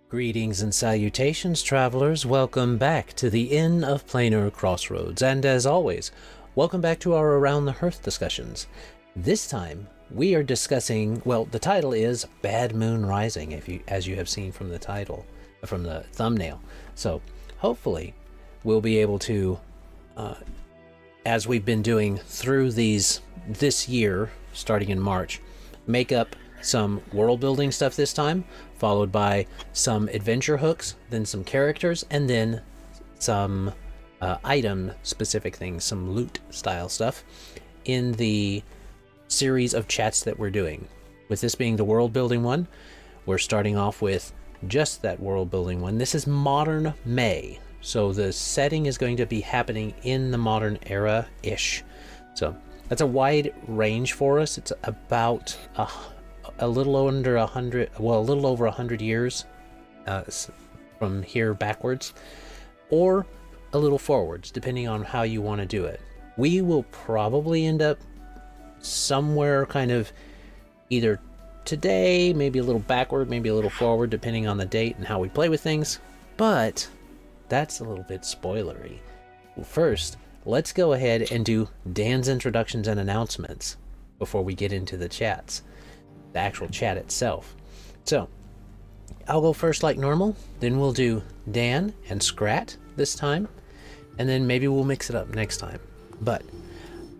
Greetings and salutations, travelers. Welcome back to the Inn of Planar Crossroads, and as always, welcome back to our Around the Hearth discussions. This time, we are discussing, well, the title is Bad Moon Rising, as you have seen from the title, from the thumbnail. So, hopefully, we'll be able to, as we've been doing through this year, starting in March, make up some world building stuff this time, followed by some adventure hooks, then some characters, and then some item specific things, some loot style stuff in the series of chats that we're doing. With this being the world building one, we're starting off with just that world building one. This is modern May, so the setting is going to be happening in the modern era-ish. So that's a wide range for us. It's about a little under 100, well, a little over 100 years from here backwards, or a little forwards, depending on how you want to do it. We will probably end up somewhere kind of either today, maybe a little backward, maybe a little forward, depending on the date and how we play with things, but that's a little bit spoilery. First, let's go ahead and do Dan's introductions and announcements before we get into the chats. The actual chat itself. So I'll go first like normal, then we'll do Dan and Skrat this time, and then maybe we'll mix it up next time. But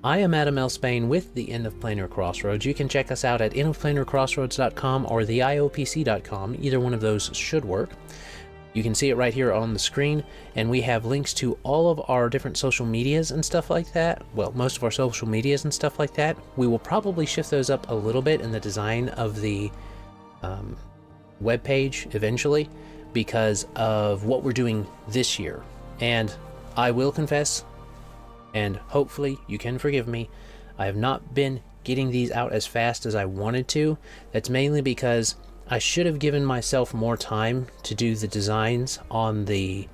I am Adam L. Spain with the Inn of Planar Crossroads. You can check us out at innofplanarcrossroads.com or theiopc.com. Either one of those should work. You can see it right here on the screen, and we have links to all of our different social medias and stuff like that. Well, most of our social medias and stuff like that. We will probably shift those up a little bit in the design of the web page eventually because of what we're doing this year. And I will confess, and hopefully you can forgive me, I have not been getting these out as fast as I wanted to. That's mainly because I should have given myself more time to do the designs on the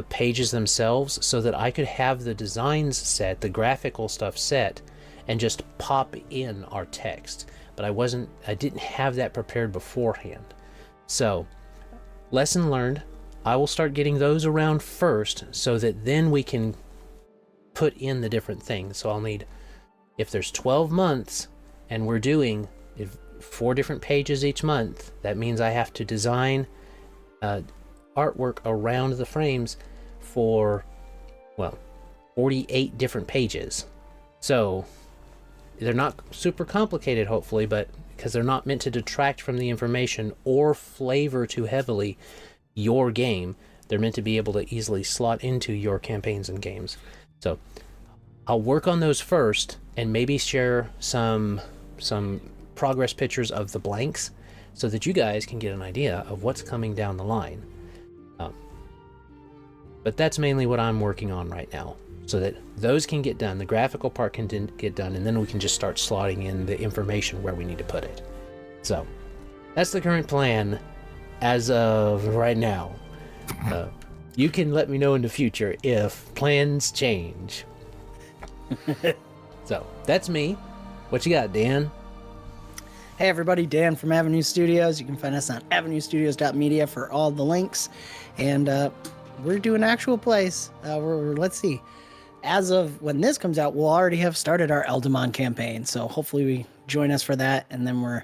pages themselves so that I could have the designs set, the graphical stuff set, and just pop in our text. But I didn't have that prepared beforehand. So, lesson learned, I will start getting those around first so that then we can put in the different things. So I'll need, if there's 12 months and we're doing 4 different pages each month, that means I have to design artwork around the frames for, well, 48 different pages. So they're not super complicated, hopefully, but because they're not meant to detract from the information or flavor too heavily your game, they're meant to be able to easily slot into your campaigns and games. So I'll work on those first and maybe share some progress pictures of the blanks so that you guys can get an idea of what's coming down the line. But that's mainly what I'm working on right now, so that those can get done, the graphical part can get done, and then we can just start slotting in the information where we need to put it. So that's the current plan as of right now. You can let me know in the future if plans change. So that's me. What you got, Dan? Hey everybody, Dan from Avenue Studios. You can find us on avenuestudios.media for all the links. And we're doing actual plays. Let's see. As of when this comes out, we'll already have started our Eldemon campaign. So hopefully we join us for that. And then we're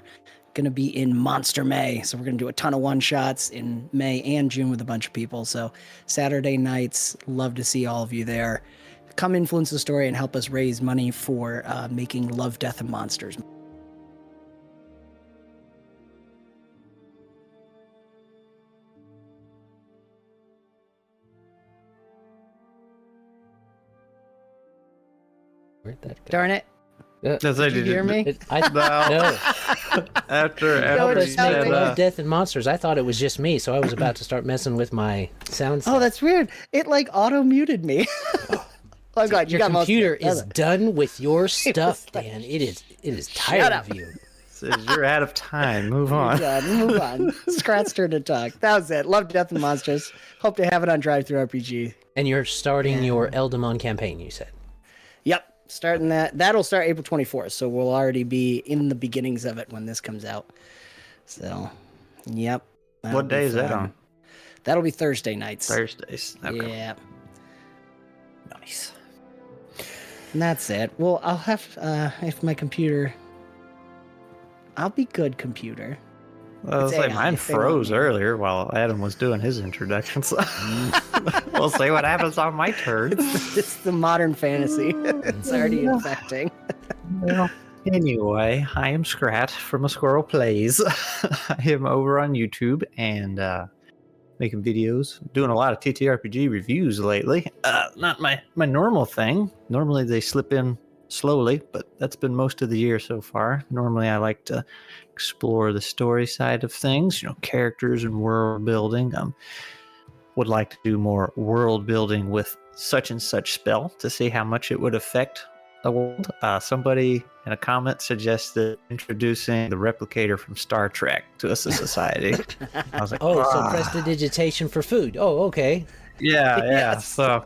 going to be in Monster May. So we're going to do a ton of one-shots in May and June with a bunch of people. So Saturday nights, love to see all of you there. Come influence the story and help us raise money for making Love, Death, and Monsters. Where'd that go? Darn it. Did you hear me? No. After you you said said, Love, Death, and Monsters, I thought it was just me, so I was about to start messing with my sound stuff. Oh, that's weird. It like auto-muted me. Oh, God, your computer is done with your stuff, Dan. It is tired of you. says you're out of time. Move on. Move on. Skrat's turn to talk. That was it. Love, Death, and Monsters. Hope to have it on Drive-Thru RPG. And you're starting your Eldemon campaign, you said. Yep. Starting that. That'll start April 24th, so we'll already be in the beginnings of it when this comes out. So, yep. That'll What day be is that fun. on? That'll be Thursday nights. Thursdays. Okay. Yeah. Nice. And that's it. Well, I'll have, if my computer... I'll be good, computer. Well, It's it's like AI, mine if they want froze me. earlier while Adam was doing his introduction. So we'll see what happens on my turn. It's the modern fantasy. It's already infecting. Well, anyway, I am Skrat from A Squirrel Plays. I am over on YouTube and making videos, doing a lot of TTRPG reviews lately. Not my normal thing. Normally they slip in slowly, but that's been most of the year so far. Normally I like to explore the story side of things, characters and world building. Would like to do more world building with such and such spell to see how much it would affect the world. Somebody in a comment suggested introducing the replicator from Star Trek to us as society. I was like, Oh, so prestidigitation for food. Oh, okay. yeah. Yes. So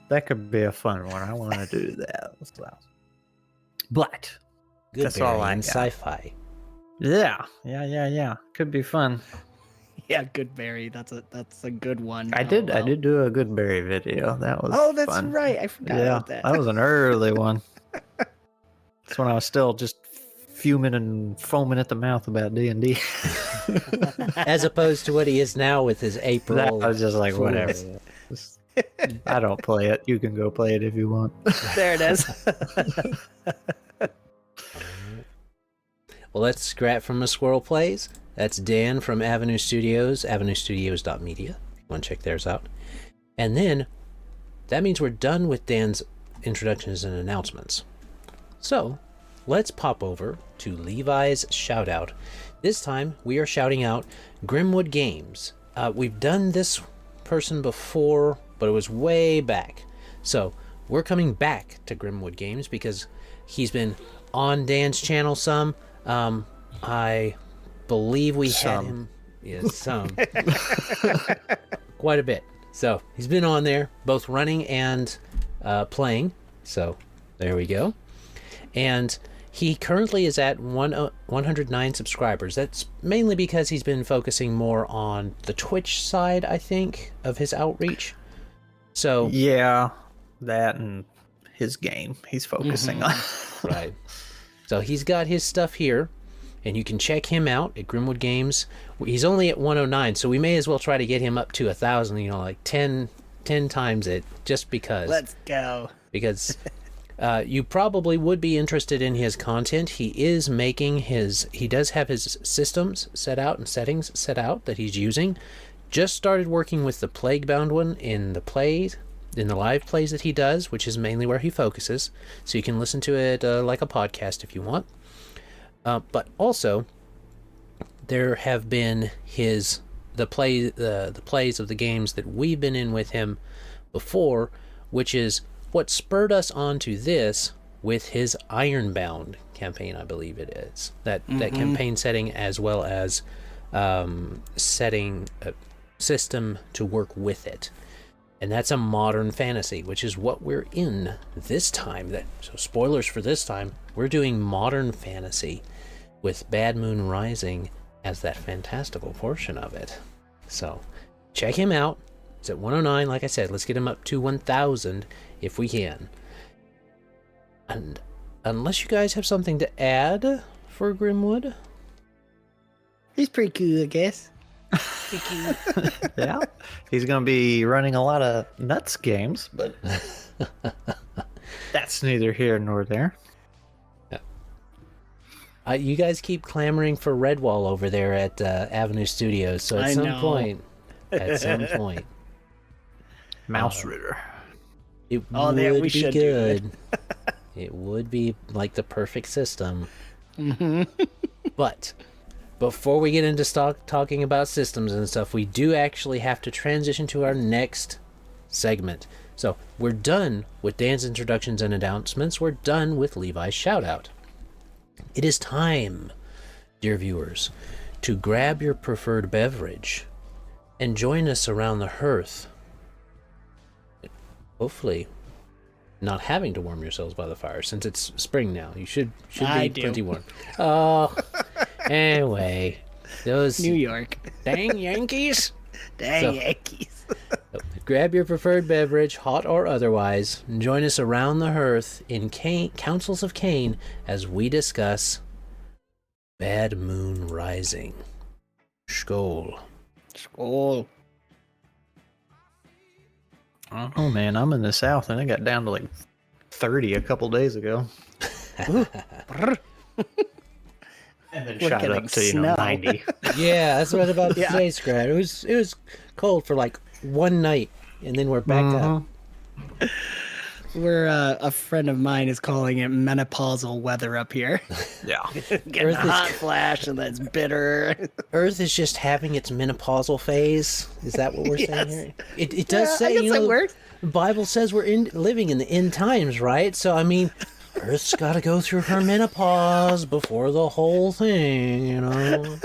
that could be a fun one. I want to do that. So. But Good that's all I in got. sci-fi. Yeah. Could be fun. Yeah, Goodberry. That's a good one. I did do a Goodberry video. That was Oh, that's fun. right. I forgot Yeah, about that. that was an early one. That's when I was still just fuming and foaming at the mouth about D&D. As opposed to what he is now with his April. That was just like, Fools. whatever. Just- I don't play it. You can go play it if you want. There it is. Well, that's Skrat from A Squirrel Plays. That's Dan from Avenue Studios, avenuestudios.media. If you want to check theirs out. And then, that means we're done with Dan's introductions and announcements. So, let's pop over to Levi's Shoutout. This time, we are shouting out Grimwood Games. We've done this person before, but it was way back. So, we're coming back to Grimwood Games because he's been on Dan's channel some. I believe we had him. Yeah, some. Quite a bit. So he's been on there, both running and playing. So there we go. And he currently is at 109 subscribers. That's mainly because he's been focusing more on the Twitch side, I think, of his outreach. So Yeah, that and his game he's focusing on. right. So he's got his stuff here, and you can check him out at Grimwood Games. He's only at 109, so we may as well try to get him up to 1,000, like 10 times it, just because. Let's go. Because you probably would be interested in his content. He is making he does have his systems set out and settings set out that he's using. Just started working with the Plaguebound one in the live plays that he does, which is mainly where he focuses. So you can listen to it like a podcast if you want. But also, there have been the plays of the games that we've been in with him before, which is what spurred us onto this with his Ironbound campaign, I believe it is. That campaign setting, as well as setting a system to work with it. And that's a modern fantasy, which is what we're in this time. So spoilers for this time, we're doing modern fantasy with Bad Moon Rising as that fantastical portion of it. So check him out. It's at 109, like I said. Let's get him up to 1,000 if we can. And unless you guys have something to add for Grimwood? He's pretty cool, I guess. Yeah, he's going to be running a lot of nuts games, but that's neither here nor there. You guys keep clamoring for Redwall over there at Avenue Studios, so at some point, Mouse Ritter. it Oh, would yeah, we be should do good. It would be like the perfect system. But before we get into talking about systems and stuff, we do actually have to transition to our next segment. So we're done with Dan's introductions and announcements. We're done with Levi's Shoutout. It is time, dear viewers, to grab your preferred beverage and join us around the hearth. Hopefully, not having to warm yourselves by the fire, since it's spring now. You should be plenty warm. Oh, anyway, Those New York. dang Yankees. Dang Yankees. Grab your preferred beverage, hot or otherwise, and join us around the hearth in Councils of Kane as we discuss Bad Moon Rising. Skål. Skål. Oh man, I'm in the south and I got down to like 30 a couple days ago. Brr. And then We're shot getting up to snow. 90. Yeah, that's what about Yeah. today's Skrat. It was cold for like one night, and then we're back up. We're a friend of mine is calling it menopausal weather up here. Yeah. Getting Earth a is- hot flash and that's bitter. Earth is just having its menopausal phase. Is that what we're saying Yes. here? It does Yeah, I say, guess you that know, works. the Bible says we're living in the end times, right? So, I mean, Earth's got to go through her menopause before the whole thing, you know?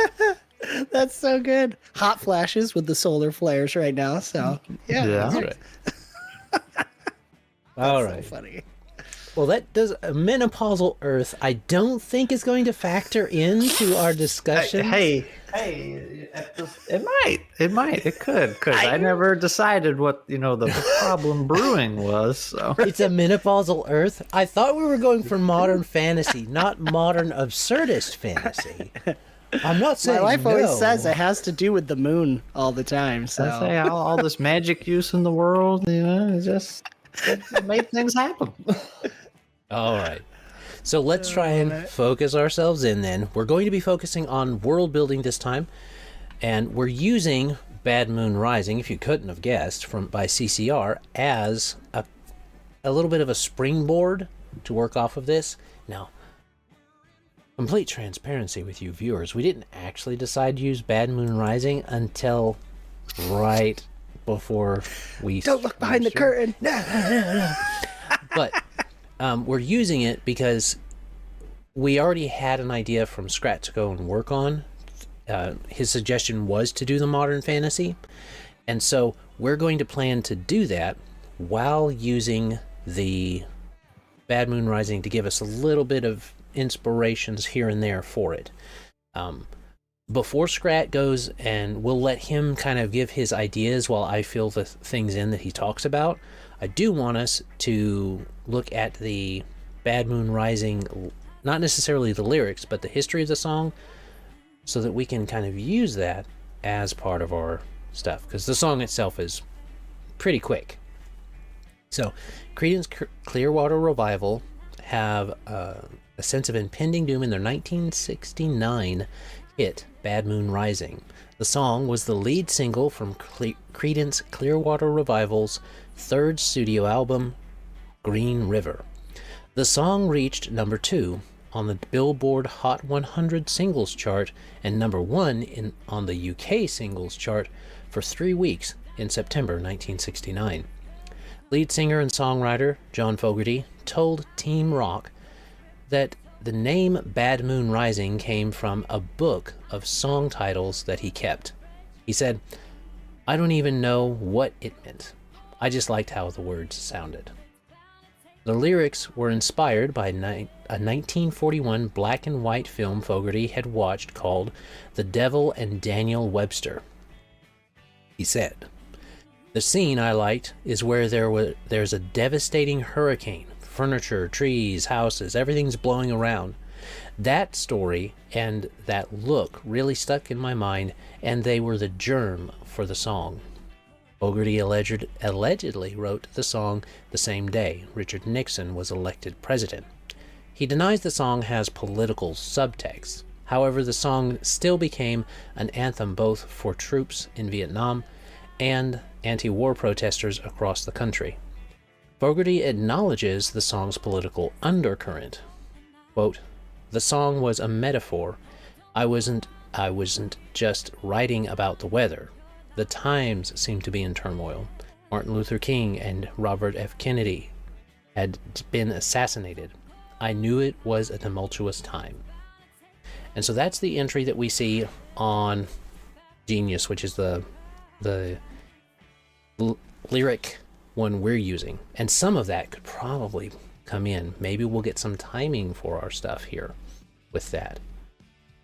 That's so good. Hot flashes with the solar flares right now. So yeah, Yeah. That's right. All so right. funny. Well, that does a menopausal Earth. I don't think is going to factor into our discussion. Hey, it could, because I never decided what, the problem brewing was, so. It's a menopausal Earth. I thought we were going for modern fantasy, not modern absurdist fantasy. I'm not My saying wife no. always says it has to do with the moon all the time. I So say all this magic use in the world, it made things happen. All right. So let's try and focus ourselves in then. We're going to be focusing on world building this time, and we're using Bad Moon Rising, if you couldn't have guessed, by CCR as a little bit of a springboard to work off of this. Now, complete transparency with you viewers, we didn't actually decide to use Bad Moon Rising until right before we... don't look behind the curtain. But we're using it because we already had an idea from Skrat to go and work on. His suggestion was to do the modern fantasy. And so we're going to plan to do that while using the Bad Moon Rising to give us a little bit of inspirations here and there for it. Before Skrat goes, and we'll let him kind of give his ideas while I fill the things in that he talks about, I do want us to look at the Bad Moon Rising, not necessarily the lyrics, but the history of the song, so that we can kind of use that as part of our stuff, because the song itself is pretty quick. So, Creedence Clearwater Revival have a sense of impending doom in their 1969 hit, Bad Moon Rising. The song was the lead single from Creedence Clearwater Revival's third studio album, Green River. The song reached number 2 on the Billboard Hot 100 singles chart and number 1 on the UK singles chart for 3 weeks in September 1969. Lead singer and songwriter John Fogerty told Team Rock that the name Bad Moon Rising came from a book of song titles that he kept. He said, "I don't even know what it meant. I just liked how the words sounded." The lyrics were inspired by a 1941 black and white film Fogerty had watched called The Devil and Daniel Webster. He said, "The scene I liked is where there's a devastating hurricane. Furniture, trees, houses, everything's blowing around. That story and that look really stuck in my mind, and they were the germ for the song." Fogerty allegedly wrote the song the same day Richard Nixon was elected president. He denies the song has political subtext. However, the song still became an anthem both for troops in Vietnam and anti-war protesters across the country. Fogerty acknowledges the song's political undercurrent. Quote, "The song was a metaphor. I wasn't just writing about the weather. The times seemed to be in turmoil. Martin Luther King and Robert F. Kennedy had been assassinated. I knew it was a tumultuous time." And so that's the entry that we see on Genius, which is the lyric one we're using. And some of that could probably come in. Maybe we'll get some timing for our stuff here with that.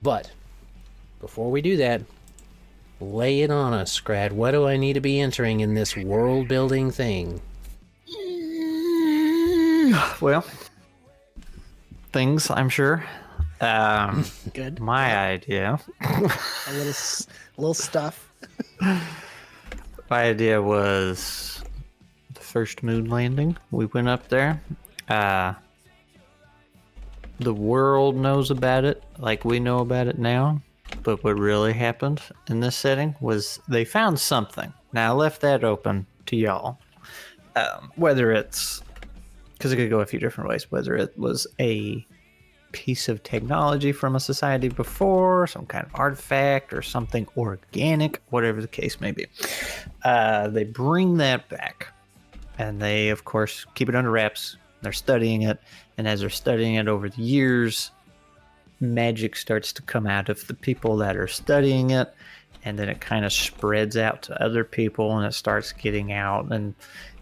But before we do that, lay it on us, Skrat. What do I need to be entering in this world-building thing? Well, things, I'm sure. Good. My idea. A little stuff. My idea was the first moon landing. We went up there. The world knows about it like we know about it now. But what really happened in this setting was they found something. Now, I left that open to y'all. Whether it's... because it could go a few different ways. Whether it was a piece of technology from a society before, some kind of artifact, or something organic, whatever the case may be. They bring that back. And they, of course, keep it under wraps. They're studying it. And as they're studying it over the years, magic starts to come out of the people that are studying it. And then it kind of spreads out to other people, and it starts getting out. And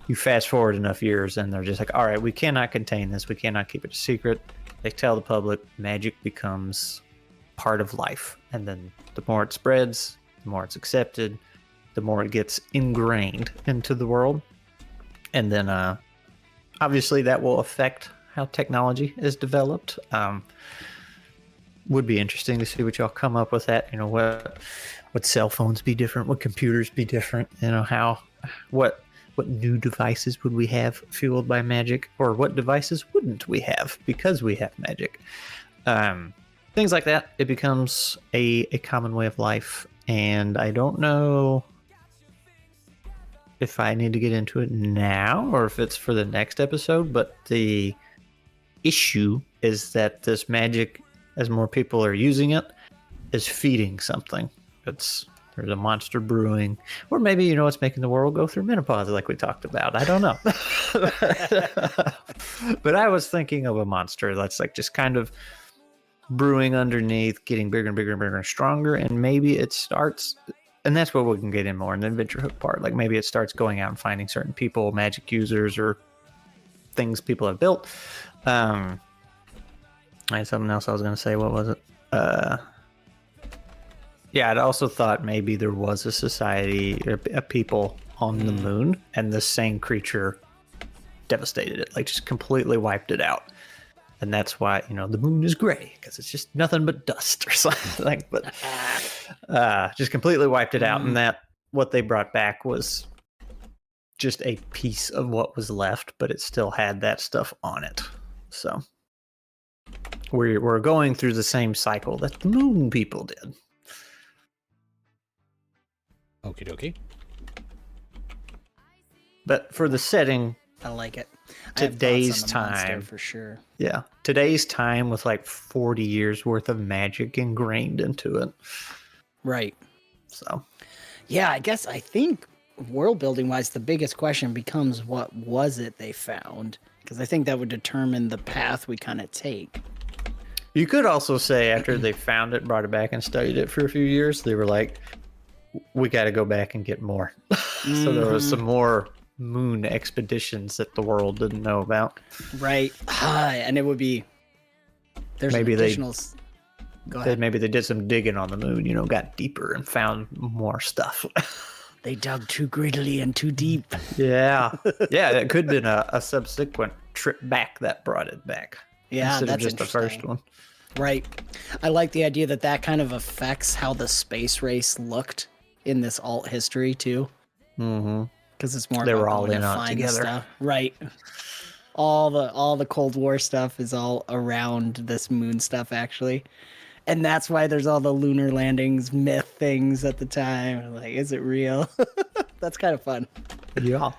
you fast forward enough years, and they're just like, all right, we cannot contain this. We cannot keep it a secret. They tell the public magic becomes part of life. And then the more it spreads, the more it's accepted, the more it gets ingrained into the world. And then obviously that will affect how technology is developed. Would be interesting to see what y'all come up with that. You know, what cell phones be different? What computers be different? You know, what new devices would we have fueled by magic, or what devices wouldn't we have because we have magic? Things like that. It becomes a common way of life, and I don't know if I need to get into it now or if it's for the next episode, but the issue is that this magic, as more people are using it, is feeding something. There's a monster brewing, or maybe, you know, it's making the world go through menopause like we talked about. I don't know. But I was thinking of a monster that's like just kind of brewing underneath, getting bigger and bigger and bigger and stronger. And maybe it starts, and that's what we can get in more in the adventure hook part. Like maybe it starts going out and finding certain people, magic users, or things people have built. I had something else I was going to say. What was it? Yeah, I'd also thought maybe there was a society, a people on the moon, and this same creature devastated it, like just completely wiped it out. And that's why, you know, the moon is gray, because it's just nothing but dust or something. But just completely wiped it out, and that what they brought back was just a piece of what was left, but it still had that stuff on it. So we're going through the same cycle that the moon people did. Okie dokie. But for the setting, I like it. Today's I have thoughts on the monster time. for sure. Yeah, today's time with like 40 years worth of magic ingrained into it. Right. So, yeah, I think world building wise, the biggest question becomes what was it they found? Because I think that would determine the path we kind of take. you could also say after they found it, brought it back, and studied it for a few years, they were like, we got to go back and get more. So there was some more moon expeditions that the world didn't know about. Right. And it would be... There's Maybe additional... Go ahead. Maybe they did some digging on the moon, you know, got deeper and found more stuff. They dug too greedily and too deep. Yeah. Yeah, it could have been a subsequent trip back that brought it back. Yeah, instead that's of just the first one. Right. I like the idea that that kind of affects how the space race looked in this alt history too. Mm-hmm. Because it's more They about were all going in to on it find the together. stuff. Right. All the Cold War stuff is all around this moon stuff actually. And that's why there's all the lunar landings, myth things at the time. Like, is it real? That's kind of fun. Yeah.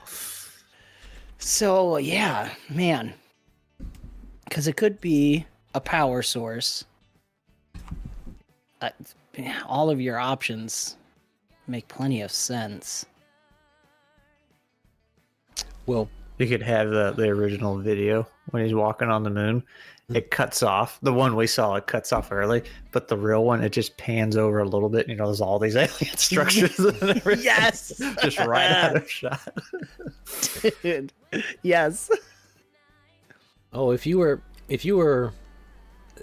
So, yeah, man. Because it could be a power source. All of your options make plenty of sense. Well, You could have the original video when he's walking on the moon. It cuts off. The one we saw, it cuts off early, but the real one, it just pans over a little bit. You know, there's all these alien structures and everything. Yes! Just right out of shot. Dude. Yes. oh, if you were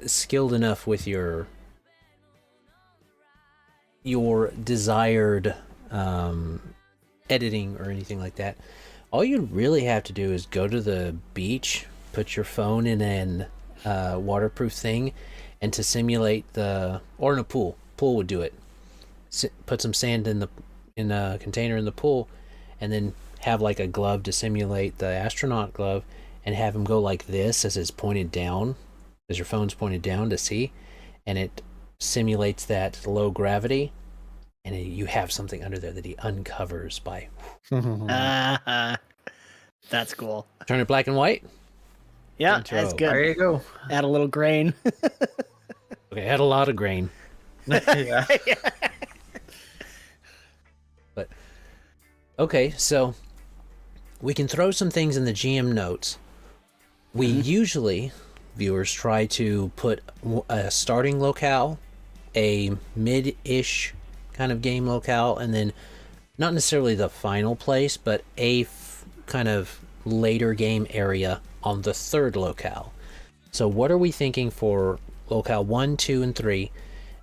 skilled enough with your your desired editing or anything like that, all you really have to do is go to the beach, put your phone in an waterproof thing, and to simulate or in a pool would do it. Put some sand in a container in the pool, and then have like a glove to simulate the astronaut glove, and have him go like this as it's pointed down, as your phone's pointed down to see, and it simulates that low gravity, and you have something under there that he uncovers by That's cool. turn it black and white. Yeah, Intro. that's good. There you go. Add a little grain. Okay, I had a lot of grain. Yeah. But okay, so we can throw some things in the GM notes. We usually, viewers, try to put a starting locale, a mid-ish kind of game locale, and then not necessarily the final place, but a kind of later game area on the third locale. So what are we thinking for locale 1, 2, and 3?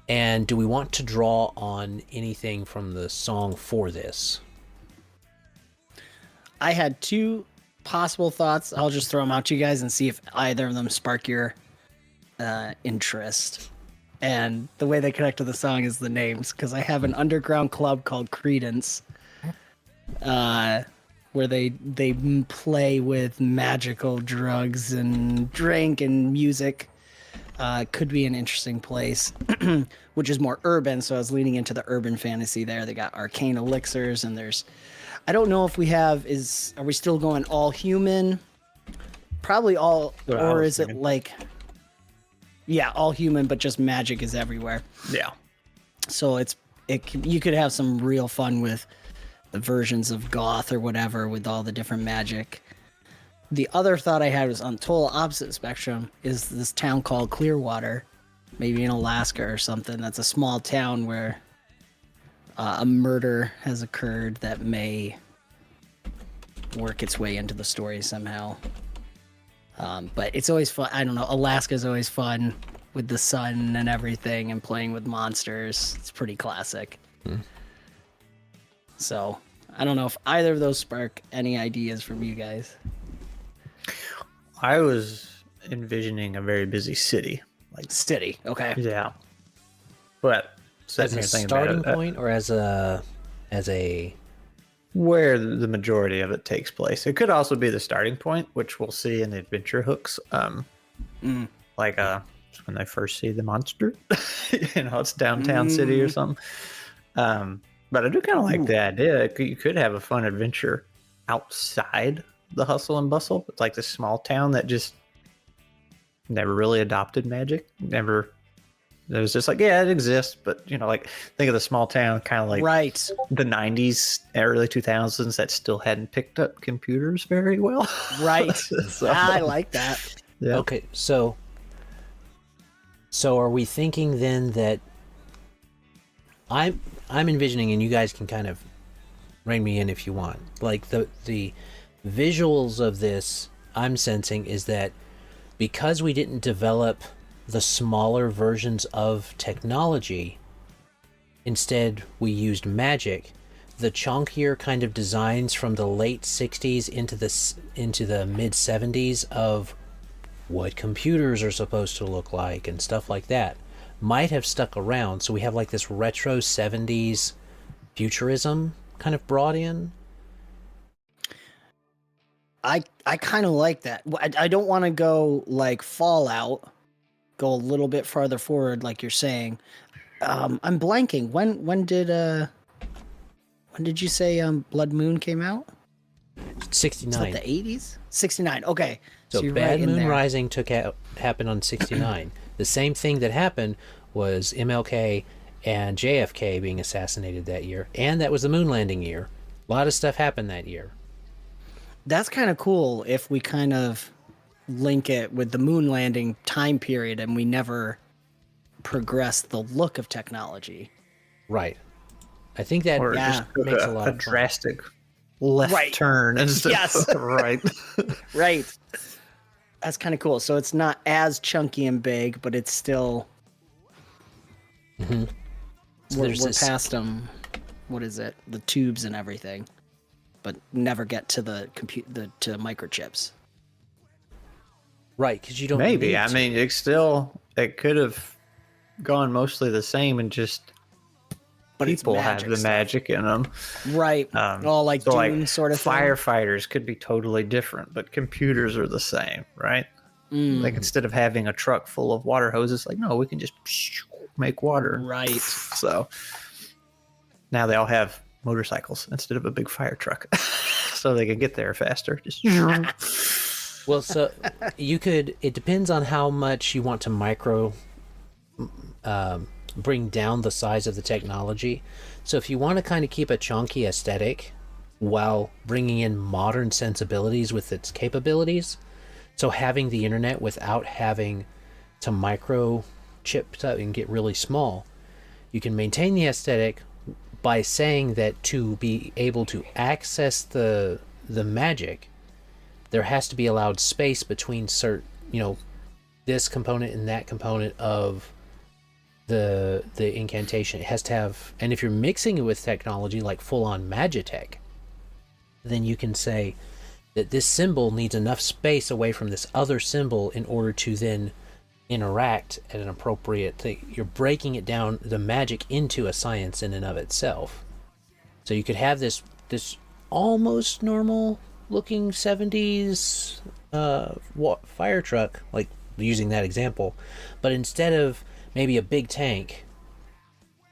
And do we want to draw on anything from the song for this? I had two possible thoughts. I'll just throw them out to you guys and see if either of them spark your interest. And the way they connect to the song is the names, because I have an underground club called Credence, where they play with magical drugs and drink and music. Could be an interesting place, which is more urban. So I was leaning into the urban fantasy there. They got arcane elixirs, and I don't know if we are we still going all human? Probably all, or is it like, yeah, all human, but just magic is everywhere. Yeah. So you could have some real fun with the versions of goth or whatever with all the different magic. The other thought I had was on total opposite spectrum is this town called Clearwater, maybe in Alaska or something. That's a small town where a murder has occurred that may work its way into the story somehow. But it's always fun. I don't know. Alaska's always fun with the sun and everything and playing with monsters. It's pretty classic. So I don't know if either of those spark any ideas from you guys. I was envisioning a very busy city. City, okay. Yeah. But As a starting point, or as a where the majority of it takes place. It could also be the starting point, which we'll see in the adventure hooks. Like when they first see the monster. It's downtown city or something. But I do kind of like the idea. You could have a fun adventure outside the hustle and bustle. It's like this small town that just never really adopted magic. It was just like, yeah, it exists, but think of the small town, kind of like right. The 90s, early 2000s that still hadn't picked up computers very well. Right. So, I like that. Yeah. Okay, so are we thinking then that I'm envisioning, and you guys can kind of rein me in if you want, like the visuals of this I'm sensing is that because we didn't develop the smaller versions of technology, instead we used magic, the chunkier kind of designs from the late 60s into the mid 70s of what computers are supposed to look like and stuff like that might have stuck around. So we have like this retro 70s futurism kind of brought in. I kind of like that. I don't want to go like Fallout, go a little bit farther forward like you're saying. I'm blanking. When did you say Blood Moon came out? 69. Is that the 80s? 69. Okay. So you're Bad right in Moon there. Rising happened on 69. The same thing that happened was MLK and JFK being assassinated that year, and that was the moon landing year. A lot of stuff happened that year. That's kind of cool if we kind of link it with the moon landing time period and we never progress the look of technology. Right. I think that Or Yeah. just makes a lot a of fun. drastic left Right. turn instead Yes. of right. Right. That's kind of cool. So it's not as chunky and big, but it's still So we're there's this, past what is it? The tubes and everything, but never get to the to microchips. right, because you don't Maybe. need I to. mean, it could have gone mostly the same and just But it's people have magic the stuff. magic in them. Right. All like So, Dune sort of thing. firefighters could be totally different, but computers are the same, right? Like instead of having a truck full of water hoses, like no, we can just make water. Right. So now they all have motorcycles instead of a big fire truck, so they can get there faster. Just Well, so you could. It depends on how much you want to bring down the size of the technology. So if you want to kind of keep a chunky aesthetic while bringing in modern sensibilities with its capabilities, so having the internet without having to microchip and get really small, you can maintain the aesthetic by saying that to be able to access the magic, there has to be allowed space between this component and that component of the incantation. It has to have, and if you're mixing it with technology like full-on magitech, then you can say that this symbol needs enough space away from this other symbol in order to then interact at an appropriate thing. You're breaking it down, the magic, into a science in and of itself. So you could have this almost normal looking 70s fire truck, like using that example, but instead of maybe a big tank,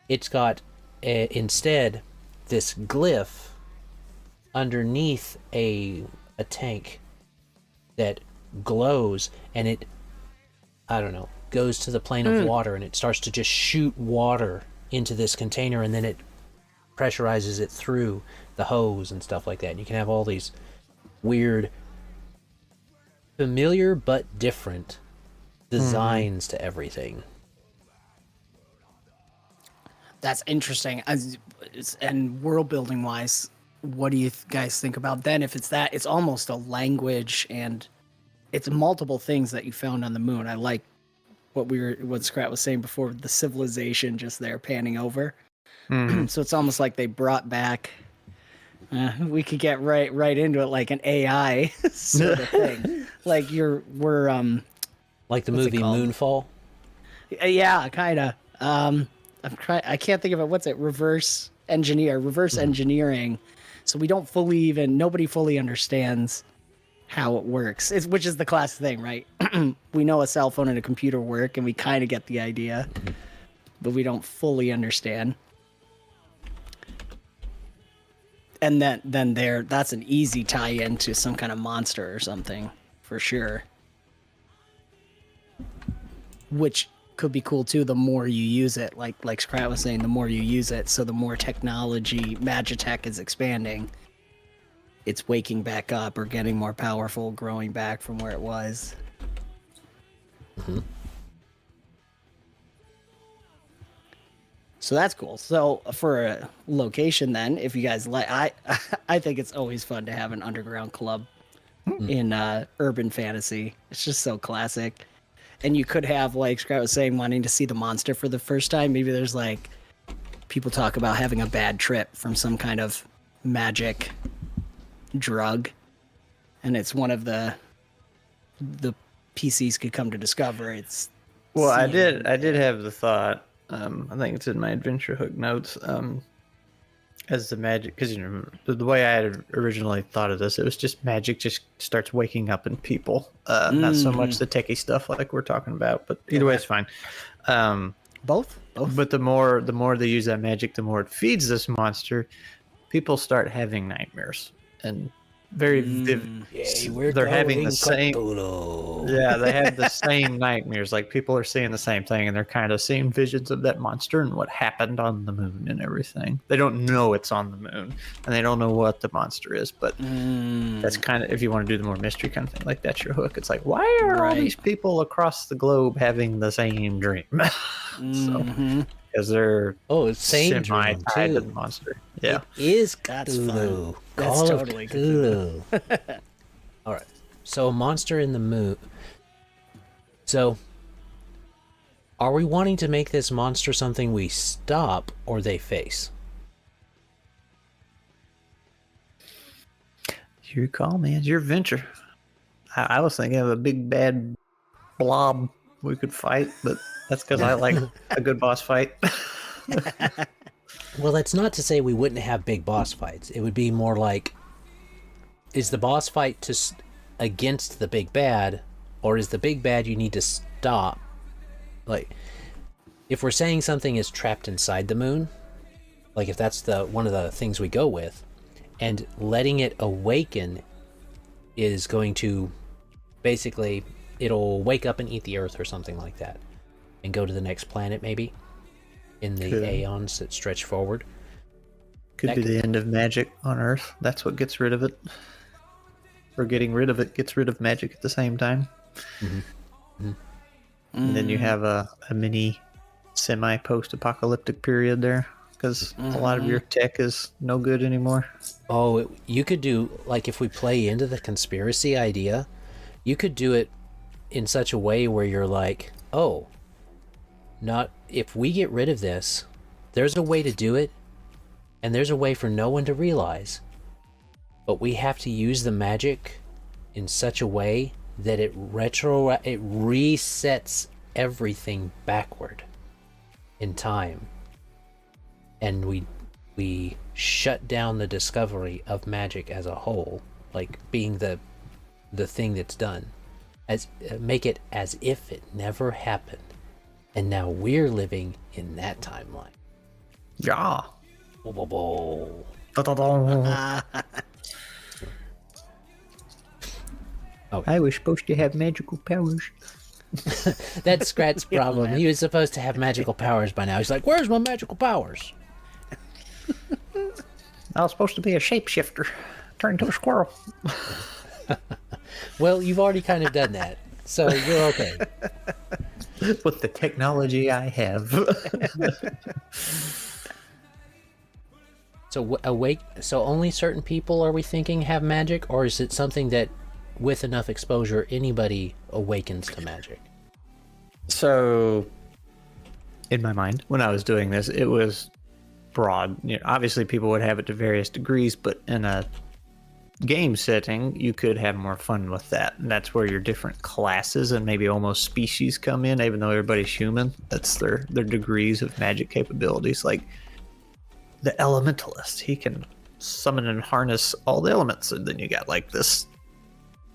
it's got instead this glyph underneath a tank that glows, and it, I don't know, goes to the plane of water, and it starts to just shoot water into this container, and then it pressurizes it through the hose and stuff like that. And you can have all these weird, familiar but different designs to everything. That's interesting. And world building wise, what do you guys think about then? If it's that, it's almost a language, and it's multiple things that you found on the moon. I like what Skrat was saying before, the civilization just there panning over. So it's almost like they brought back. We could get right into it, like an AI sort of thing. Like we're Like the what's it movie called? Moonfall. Yeah, kind of. I can't think of it. What's it? Reverse engineering. So we don't nobody fully understands how it works. Which is the classic thing, right? We know a cell phone and a computer work, and we kind of get the idea, but we don't fully understand. And then that's an easy tie-in to some kind of monster or something, for sure. Which could be cool too, the more you use it. Like Skrat was saying, the more you use it, so the more technology, magitech is expanding. It's waking back up or getting more powerful, growing back from where it was. So that's cool. So for a location then, if you guys like, I think it's always fun to have an underground club in urban fantasy. It's just so classic. And you could have, like Scott was saying, wanting to see the monster for the first time. Maybe there's like people talk about having a bad trip from some kind of magic drug, and it's one of the PCs could come to discover. It's I did have the thought. I think it's in my adventure hook notes. As the magic, because the way I had originally thought of this, it was just magic just starts waking up in people, not so much the techie stuff like we're talking about. But either way, it's fine. both. But the more they use that magic, the more it feeds this monster. People start having nightmares, and very vivid. They're having the same. Yeah, they have the same nightmares. Like people are seeing the same thing, and they're kind of seeing visions of that monster and what happened on the moon and everything. They don't know it's on the moon, and they don't know what the monster is. But that's kind of, if you want to do the more mystery kind of thing, like that's your hook. It's like, why are all these people across the globe having the same dream? Because they're it's same dream tied to too. the monster. Yeah, It is That's Cthulhu. fun. That's Call of totally Cthulhu. All right. So a monster in the moon. So Are we wanting to make this monster something we stop or they face? Your call, man. It's your venture. I was thinking of a big bad blob we could fight, but that's because I like a good boss fight. Well, that's not to say we wouldn't have big boss fights. It would be more like, is the boss fight against the big bad, or is the big bad you need to stop? Like, if we're saying something is trapped inside the moon, like if that's one of the things we go with, and letting it awaken is going to basically, it'll wake up and eat the earth or something like that, and go to the next planet maybe, in the aeons that stretch forward. Could be the end of magic on Earth. That's what gets rid of it. Or getting rid of it gets rid of magic at the same time. Mm-hmm. Mm-hmm. And then you have a mini semi-post-apocalyptic period there, because a lot of your tech is no good anymore. Oh, you could do, like, if we play into the conspiracy idea, you could do it in such a way where you're like, oh, not if we get rid of this, there's a way to do it, and there's a way for no one to realize, but we have to use the magic in such a way that it resets everything backward in time, and we shut down the discovery of magic as a whole, like being the thing that's done, as make it as if it never happened, and now we're living in that timeline. Yeah. Oh, I was supposed to have magical powers. That's Skrat's problem. He was supposed to have magical powers by now. He's like, where's my magical powers? I was supposed to be a shapeshifter. Turn into a squirrel. Well, you've already kind of done that, so you're okay. With the technology I have. So only certain people, are we thinking, have magic, or is it something that with enough exposure anybody awakens to magic? So in my mind, when I was doing this, it was broad. You know, obviously people would have it to various degrees, but in a game setting you could have more fun with that, and that's where your different classes and maybe almost species come in. Even though everybody's human, that's their degrees of magic capabilities. Like the elementalist, he can summon and harness all the elements, and then you got like this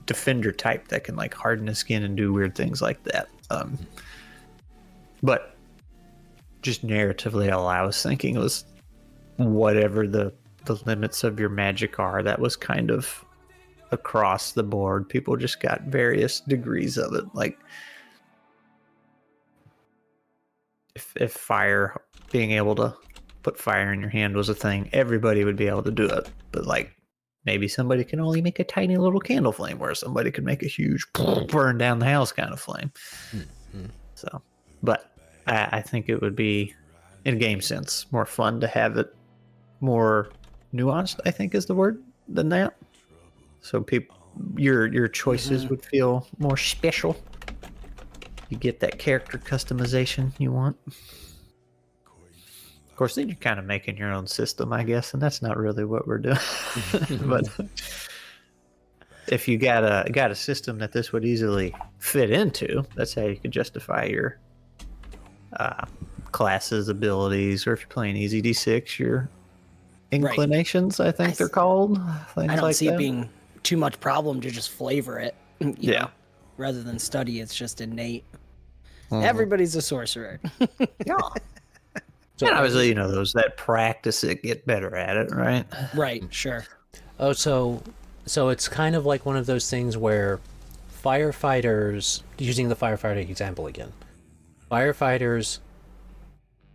defender type that can like harden his skin and do weird things like that. But just narratively, all I was thinking was whatever the limits of your magic are, that was kind of across the board. People just got various degrees of it. Like if fire, being able to put fire in your hand was a thing, everybody would be able to do it. But like maybe somebody can only make a tiny little candle flame, where somebody could make a huge burn down the house kind of flame. Mm-hmm. So, but I think it would be, in game sense, more fun to have it more nuanced, I think is the word, than that. So people, your choices would feel more special. You get that character customization you want. Of course, then you're kind of making your own system, I guess, and that's not really what we're doing. But if you got a system that this would easily fit into, that's how you could justify your classes, abilities, or if you're playing Easy D6, your inclinations, I think they're called. I don't see it being too much problem to just flavor it. You know, rather than study, it's just innate. Everybody's a sorcerer. Yeah. So and obviously, you know, those that practice it get better at it, right? Right, sure. Oh, so it's kind of like one of those things where firefighters, using the firefighter example again, firefighters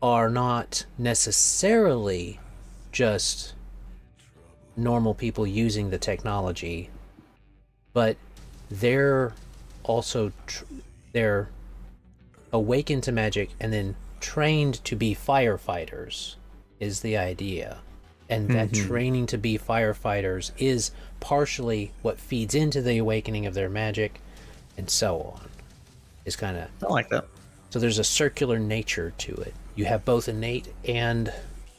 are not necessarily just normal people using the technology, but they're also they're awakened to magic and then trained to be firefighters is the idea. And that training to be firefighters is partially what feeds into the awakening of their magic, and so on. Is kind of, I like that. So there's a circular nature to it. You have both innate and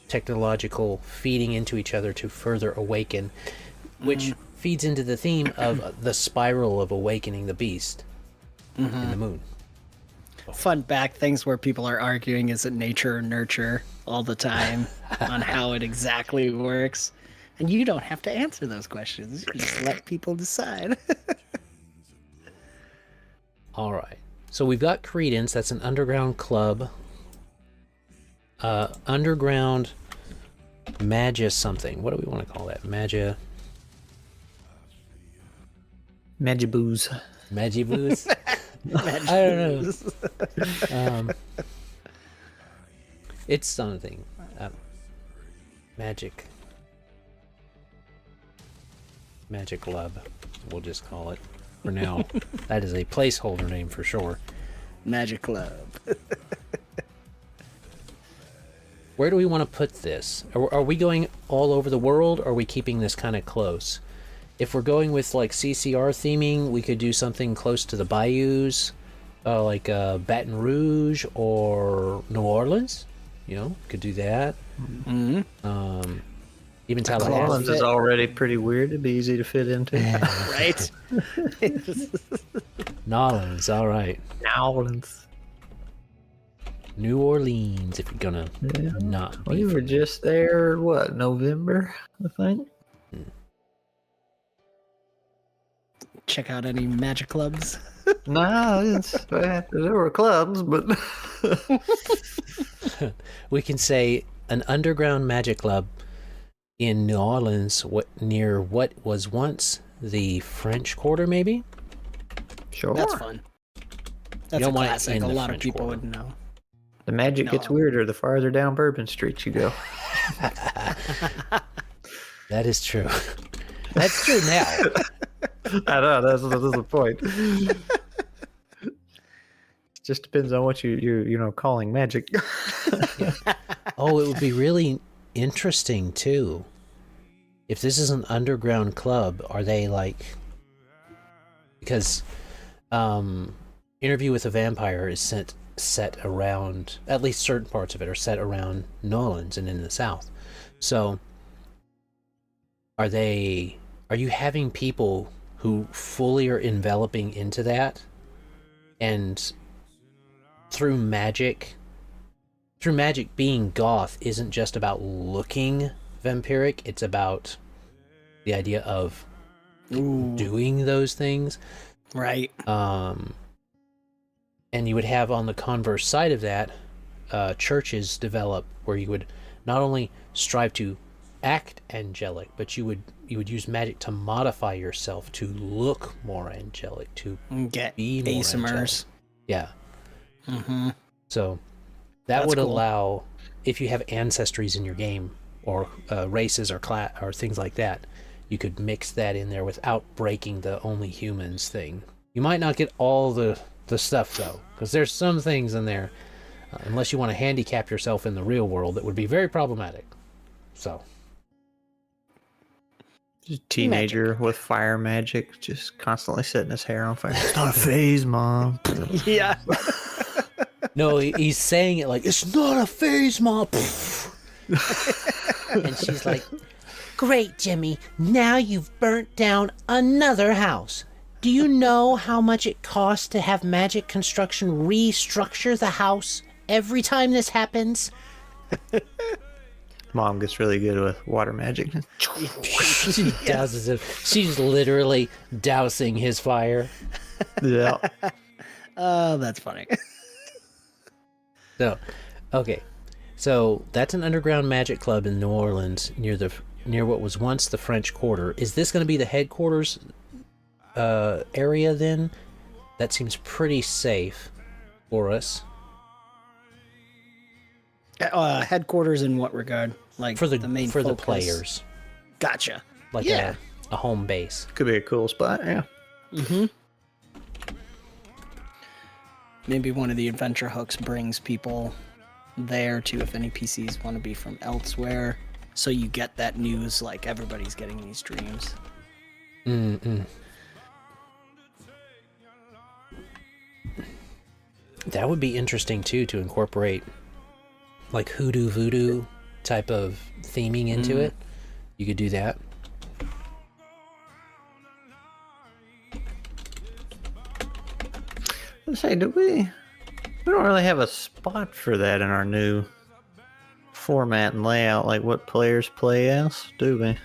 technological feeding into each other to further awaken, which feeds into the theme of the spiral of awakening the beast in the moon. Fun back things where people are arguing, is it nature or nurture all the time on how it exactly works. And you don't have to answer those questions. You just let people decide. All right. So we've got Credence. That's an underground club. Underground Magia something. What do we want to call that? Magia. Magibooze. Magibooze? I don't know. It's something. Magic Lab. We'll just call it for now. That is a placeholder name for sure. Magic Club. Where do we want to put this? Are we going all over the world, or are we keeping this kind of close? If we're going with like CCR theming, we could do something close to the bayous, like Baton Rouge or New Orleans. You know, could do that. Mm-hmm. Even New Orleans is already pretty weird. It'd be easy to fit into. Right? Nolans, all right. New Orleans, if you're gonna not be. We were just there, what, November, I think? Check out any magic clubs. No, there were clubs, but... We can say an underground magic club in New Orleans, near what was once the French Quarter, maybe? Sure. That's fun. That's a classic. A lot of people would know. The magic gets weirder the farther down Bourbon Street you go. That is true. That's true now. I know, that's the point. It just depends on what you're calling magic. Yeah. Oh, it would be really interesting too. If this is an underground club, are they like, because Interview with a Vampire is set around, at least certain parts of it are set around New Orleans and in the South. So are you having people who fully are enveloping into that, and through magic being goth isn't just about looking vampiric, it's about the idea of doing those things, right? And you would have on the converse side of that, churches develop where you would not only strive to act angelic, but you would use magic to modify yourself to look more angelic, to get be more angelic. Yeah. Mm-hmm. So that would allow, if you have ancestries in your game, or races or or things like that, you could mix that in there without breaking the only humans thing. You might not get all the stuff though, because there's some things in there, unless you want to handicap yourself in the real world, that would be very problematic. So just a teenager with fire magic, just constantly setting his hair on fire. It's not a phase, Mom. Yeah. No, he's saying it like, it's not a phase, Mom. And she's like, great, Jimmy. Now you've burnt down another house. Do you know how much it costs to have magic construction restructure the house every time this happens? Mom gets really good with water magic. She douses him. She's literally dousing his fire. Yeah. Oh, that's funny. So, okay. So that's an underground magic club in New Orleans near what was once the French Quarter. Is this going to be the headquarters area then? That seems pretty safe for us. Headquarters in what regard? Like for the main for focus? the players. Gotcha. Like a home base. Could be a cool spot, yeah. Mm-hmm. Maybe one of the adventure hooks brings people there too, if any PCs want to be from elsewhere. So you get that news, like everybody's getting these dreams. That would be interesting too, to incorporate like hoodoo voodoo type of theming into it. You could do that. Let's say, we don't really have a spot for that in our new format and layout, like what players play as, do we?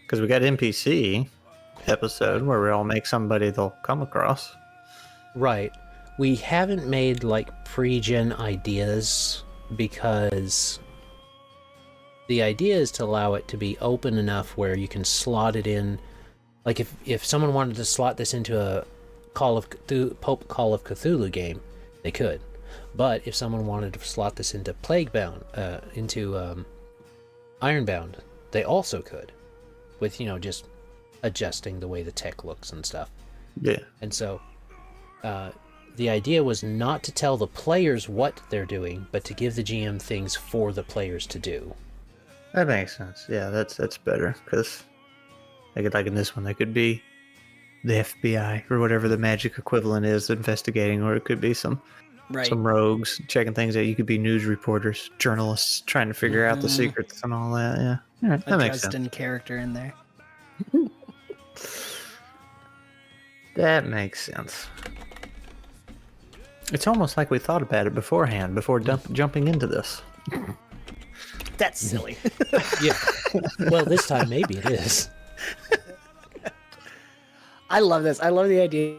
Because we got NPC episode where we all make somebody they'll come across. Right. We haven't made like pre-gen ideas because the idea is to allow it to be open enough where you can slot it in. Like if someone wanted to slot this into a Call of Cthulhu game, they could. But if someone wanted to slot this into Ironbound, they also could, with just adjusting the way the tech looks and stuff. Yeah. And so the idea was not to tell the players what they're doing, but to give the GM things for the players to do. That makes sense. Yeah, that's better, because like in this one, they could be the FBI or whatever the magic equivalent is investigating, or it could be some rogues checking things out. You could be news reporters, journalists trying to figure out the secrets and all that. Yeah, all right, that makes sense. Justin character in there. That makes sense. It's almost like we thought about it beforehand before jumping into this. That's silly. Yeah. Well, this time maybe it is. I love this. I love the idea.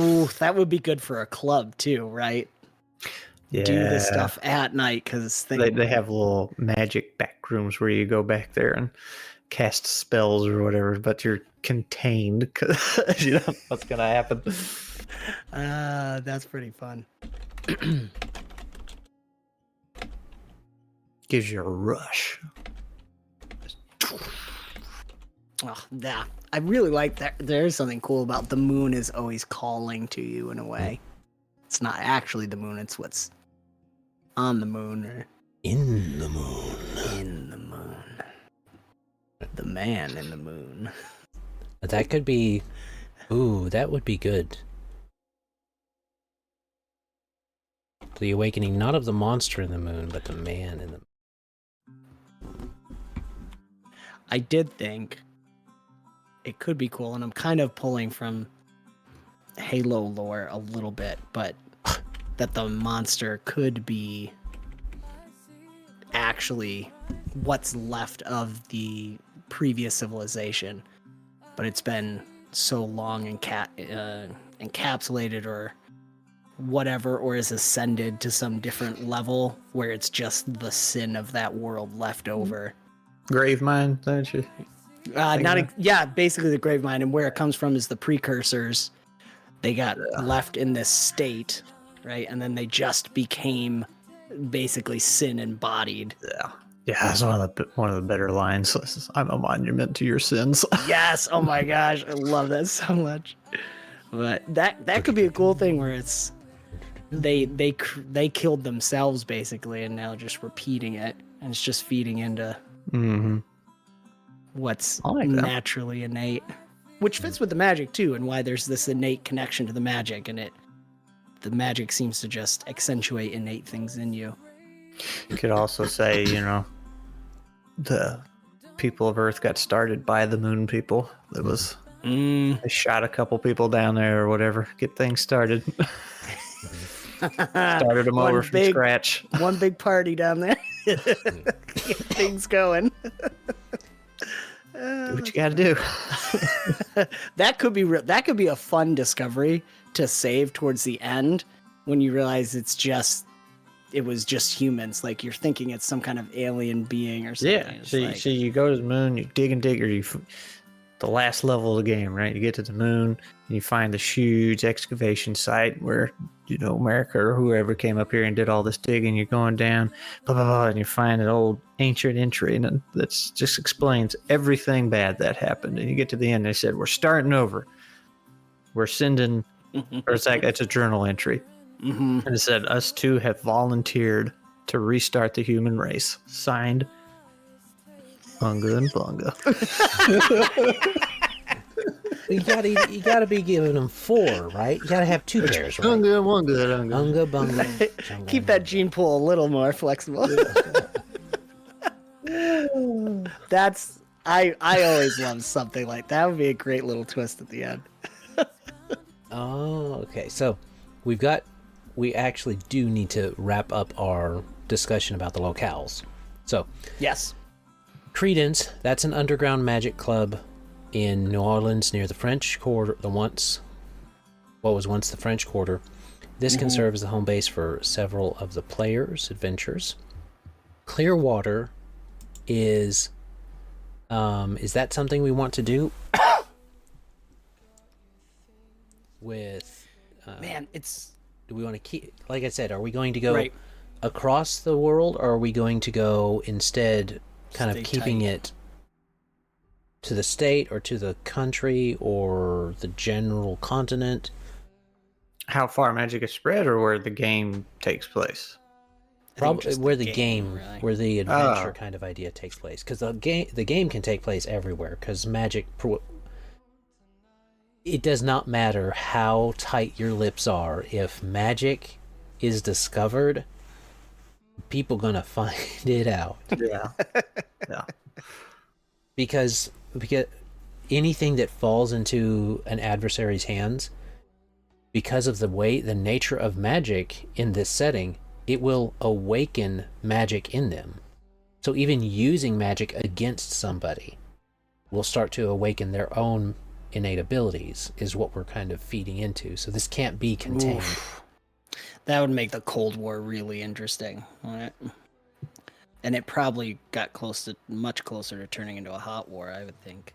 Ooh, that would be good for a club too, right? Yeah. Do this stuff at night, because they have little magic back rooms where you go back there and cast spells or whatever, but you're contained because you don't know what's going to happen. That's pretty fun. Gives you a rush. Oh, yeah. I really like that. There's something cool about the moon is always calling to you in a way. It's not actually the moon, it's what's on the moon or in the moon. In the moon. The man in the moon. That could be... Ooh, that would be good. The awakening not of the monster in the moon, but the man in the moon. I did think it could be cool, and I'm kind of pulling from Halo lore a little bit, but that the monster could be actually what's left of the previous civilization, but it's been so long encapsulated or whatever, or is ascended to some different level where it's just the sin of that world left over. Grave mine, don't you? Basically the grave mine, and where it comes from is the precursors. They got left in this state, right? And then they just became basically sin embodied. Yeah, that's one of the better lines. I'm a monument to your sins. Yes. Oh my gosh, I love that so much. But that could be a cool thing where it's they killed themselves basically, and now just repeating it, and it's just feeding into what's naturally innate, which fits with the magic too, and why there's this innate connection to the magic, and the magic seems to just accentuate innate things in you. You could also say, the people of Earth got started by the moon people. It was they shot a couple people down there or whatever, get things started. Started them over from scratch. One big party down there. Get things going. Do what you got to do. That could be a fun discovery to save towards the end when you realize it was just humans. Like, you're thinking it's some kind of alien being or something. Yeah. So you go to the moon, you dig, or the last level of the game, right? You get to the moon and you find this huge excavation site where, America or whoever came up here and did all this digging. You're going down, blah, blah, blah, and you find an old ancient entry, and that just explains everything bad that happened. And you get to the end, they said, we're starting over. We're sending, or it's a journal entry. And it said, us two have volunteered to restart the human race. Signed, Bunga and Bunga. You gotta be giving them 4, right? You gotta have 2 pairs, right? Unga, wunga, unga. Unga bunga. Keep that gene pool a little more flexible. That's I always love something like that. Would be a great little twist at the end. Oh, okay. So we actually do need to wrap up our discussion about the locales. So Yes. Credence, that's an underground magic club in New Orleans near the French Quarter, what was once the French Quarter. This can serve as the home base for several of the players' adventures. Clearwater is that something we want to do? With Man, it's do we want to keep, like I said, are we going to go right. across the world, or are we going to go instead kind Stay of keeping tight. it to the state or to the country or the general continent? How far magic is spread, or where the game takes place? Probably just where the the game, game, really. where the adventure kind of idea takes place, because the game can take place everywhere, because magic, it does not matter how tight your lips are. If magic is discovered, people gonna find it out. Yeah. Yeah. because anything that falls into an adversary's hands, because of the nature of magic in this setting, it will awaken magic in them. So even using magic against somebody will start to awaken their own innate abilities, is what we're kind of feeding into. So this can't be contained. Oof. That would make the Cold War really interesting. Right? And it probably got much closer to turning into a hot war, I would think.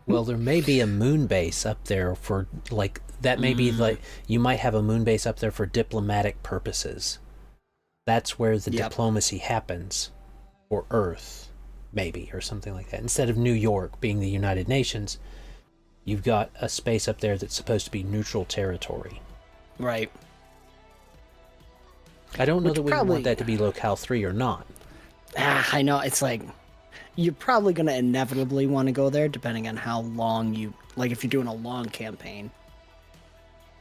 Well, there may be a moon base up there for, like, that may be like, you might have a moon base up there for diplomatic purposes. That's where the diplomacy happens, or Earth, maybe, or something like that. Instead of New York being the United Nations, you've got a space up there that's supposed to be neutral territory. Right. I don't know Which that we probably- want that to be Locale 3 or not. I know, it's like, you're probably going to inevitably want to go there, depending on how long if you're doing a long campaign,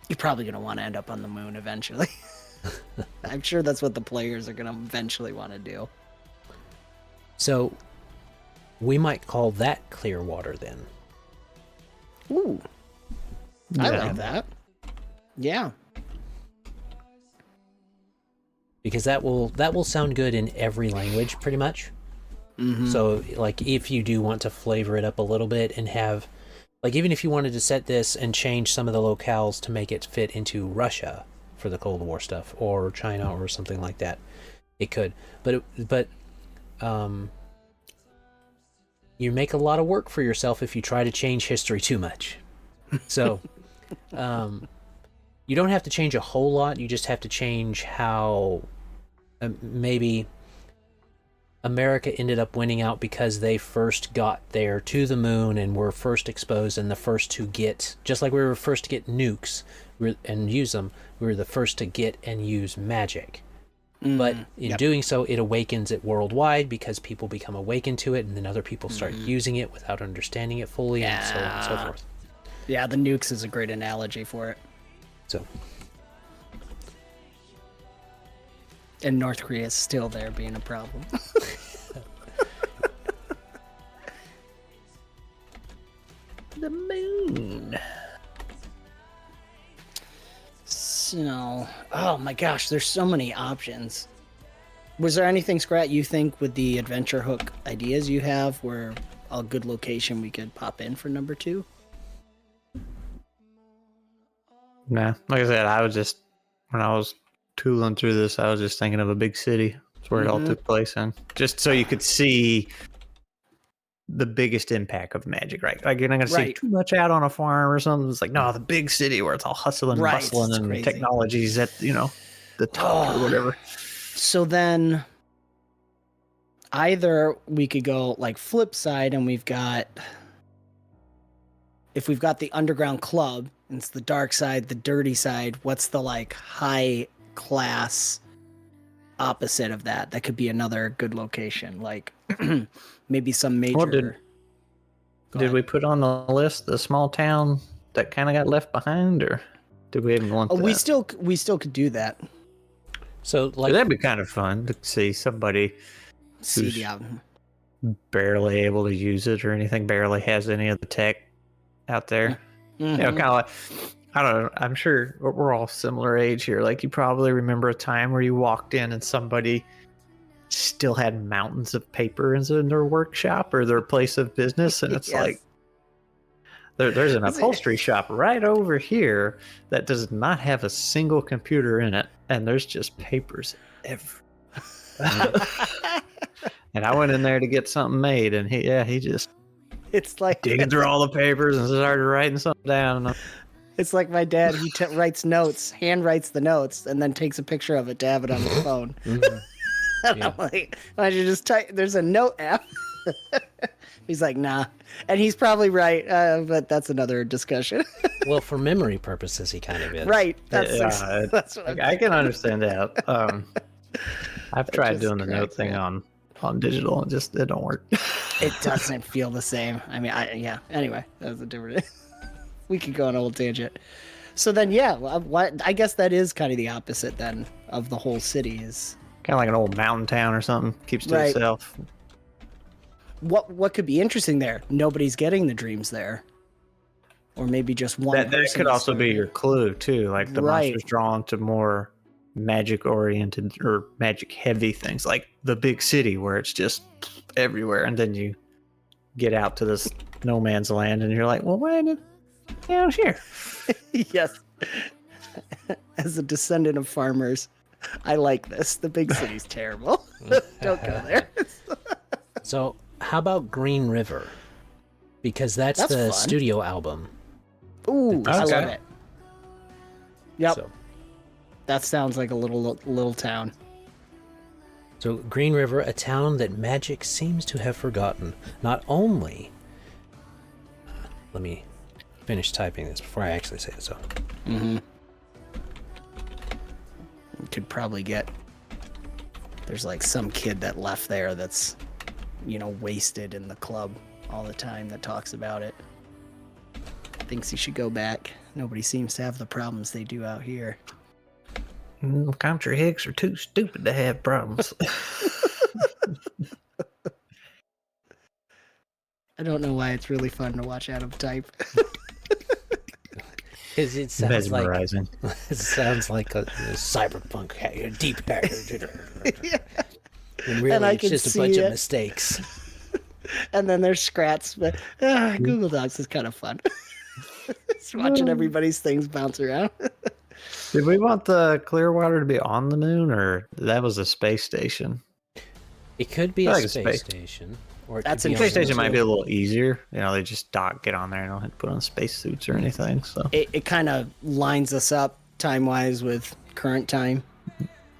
you're probably going to want to end up on the moon eventually. I'm sure that's what the players are going to eventually want to do. So, we might call that Clearwater then. Ooh. I Yeah. like that. Yeah. Because that will sound good in every language, pretty much. So, like, if you do want to flavor it up a little bit and have, like, even if you wanted to set this and change some of the locales to make it fit into Russia for the Cold War stuff, or China or something like that, it could. But you make a lot of work for yourself if you try to change history too much. So, you don't have to change a whole lot. You just have to change how maybe America ended up winning out because they first got there to the moon and were first exposed and the first to get, just like we were first to get nukes and use them, we were the first to get and use magic. But in doing so, it awakens it worldwide because people become awakened to it, and then other people start using it without understanding it fully, and so on and so forth. Yeah, the nukes is a great analogy for it. So, And North Korea is still there being a problem. The moon. So, oh my gosh, there's so many options. Was there anything, Skrat, you think with the adventure hook ideas you have where a good location we could pop in for number 2? Nah, like I said, I was just, when I was tooling through this, I was just thinking of a big city. That's where it all took place in. Just so you could see the biggest impact of magic, right? Like, you're not going to see too much out on a farm or something. It's like, no, the big city where it's all hustling and bustling and crazy. technology's at, the top or whatever. So then either we could go like flip side and if we've got the underground club, it's the dark side, the dirty side, what's the like high class opposite of that? That could be another good location. Like maybe some major. Did we put on the list the small town that kind of got left behind, or did we even want that? We still could do that. So, like, That'd be kind of fun to see somebody See who's the album. barely able to use it or anything, barely has any of the tech out there. Mhm. You know, kind of like, I don't know, I'm sure we're all similar age here. Like, you probably remember a time where you walked in and somebody still had mountains of paper in their workshop or their place of business, and it's Yes. like, there's an upholstery shop right over here that does not have a single computer in it, and there's just papers everywhere. And I went in there to get something made, and he just It's like digging through all the papers and started writing something down. It's like my dad. He writes notes, hand writes the notes, and then takes a picture of it to have it on his phone. mhm. And Yeah. I'm like, why don't you just type? There's a note app. He's like, nah, and he's probably right, but that's another discussion. Well, for memory purposes, he kind of is. Right? That's Yeah, that's what I'm I can understand that. I've tried just doing the note cracks thing me on digital, and it don't work. It doesn't feel the same. I mean, yeah. Anyway, that was a different. We could go on a whole tangent. So then, yeah, I guess that is kind of the opposite then of the whole city. Is Kind of like an old mountain town or something. Keeps to Right. itself. what could be interesting there? Nobody's getting the dreams there, or maybe just one. That person could is also be doing your it. clue too. Like the Right. monster's drawn to more magic oriented or magic heavy things, like the big city where it's just everywhere, and then you get out to this no man's land, and you're like, well, why did down here? Yes. As a descendant of farmers, I like this. The big city's terrible. Don't go there. So, how about Green River? Because that's That's the fun. studio album. Ooh, I Okay. love it. Yep, So, that sounds like a little town. so Green River, a town that magic seems to have forgotten. Not only. Let me finish typing this before I actually say it. So, You could probably get. There's like some kid that left there that's, wasted in the club all the time that talks about it. Thinks he should go back. Nobody seems to have the problems they do out here. Country hicks are too stupid to have problems. I don't know why it's really fun to watch Adam type. because it sounds like Mesmerizing. it sounds like a cyberpunk deep hacker. And really, And I it's can just a see bunch of it. mistakes. And then there's Skrats, but Google Docs is kind of fun. Just watching everybody's things bounce around. Did we want the Clearwater to be on the moon, or that was a space station? It could be I a like a space space. station, or it That's could be Space on the station might moon. be a little easier. They just get on there and don't have to put on spacesuits or anything. So It kind of lines us up time-wise with current time.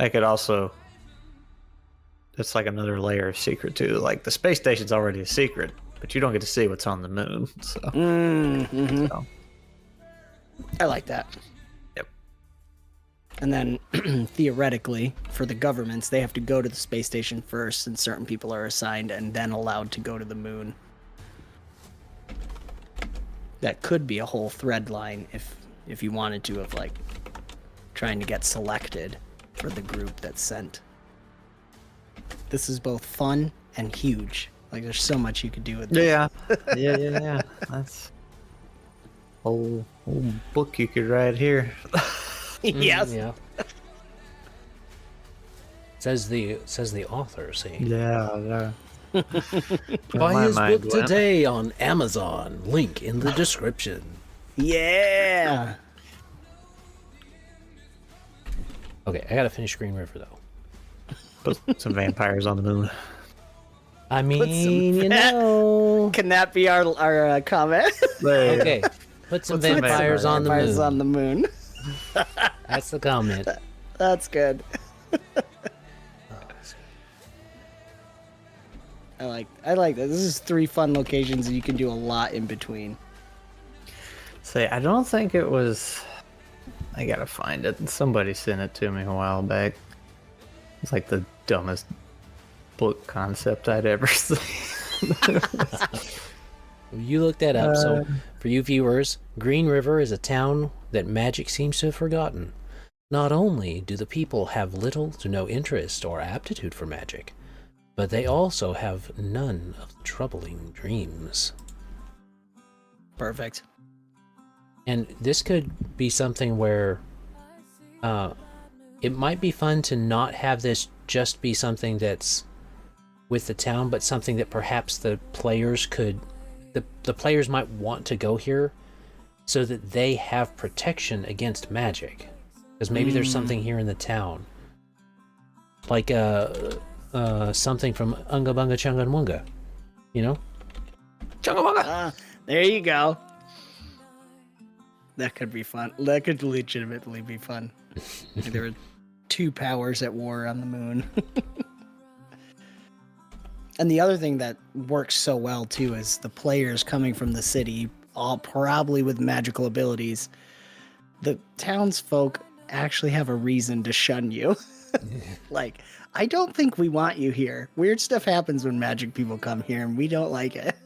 I could also. That's like another layer of secret too. Like the space station's already a secret, but you don't get to see what's on the moon. So, Mm-hmm. so, I like that. Yep. And then theoretically, for the governments, they have to go to the space station first, and certain people are assigned and then allowed to go to the moon. That could be a whole thread line if you wanted to, of like trying to get selected for the group that's sent. This is both fun and huge. Like there's so much you could do with this. yeah. That's whole book you could write here. Yes. Yeah. Says the author. See. Yeah. Buy his book today on Amazon. Link in the description. Yeah. Okay, I gotta finish Green River though. Put some vampires on the moon. I mean, you know. Can that be our comment? Okay, put some What's the vampires on the Vampires moon. on the moon. That's the comment. That's good. I like that. This is 3 fun locations and you can do a lot in between. Say, I don't think it was. I gotta find it. Somebody sent it to me a while back. It's like the dumbest book concept I'd ever seen. You look that up. So, for you viewers, Green River is a town that magic seems to have forgotten. Not only do the people have little to no interest or aptitude for magic, but they also have none of the troubling dreams. Perfect. And this could be something where it might be fun to not have this just be something that's with the town, but something that perhaps the players could... The players might want to go here so that they have protection against magic. Because maybe there's something here in the town. Like something from Unga Bunga Chunga Mwunga. You know? Chunga Bunga! There you go. That could be fun. That could legitimately be fun. There are two powers at war on the moon. And the other thing that works so well, too, is the players coming from the city, all probably with magical abilities. The townsfolk actually have a reason to shun you. Like, I don't think we want you here. Weird stuff happens when magic people come here, and we don't like it.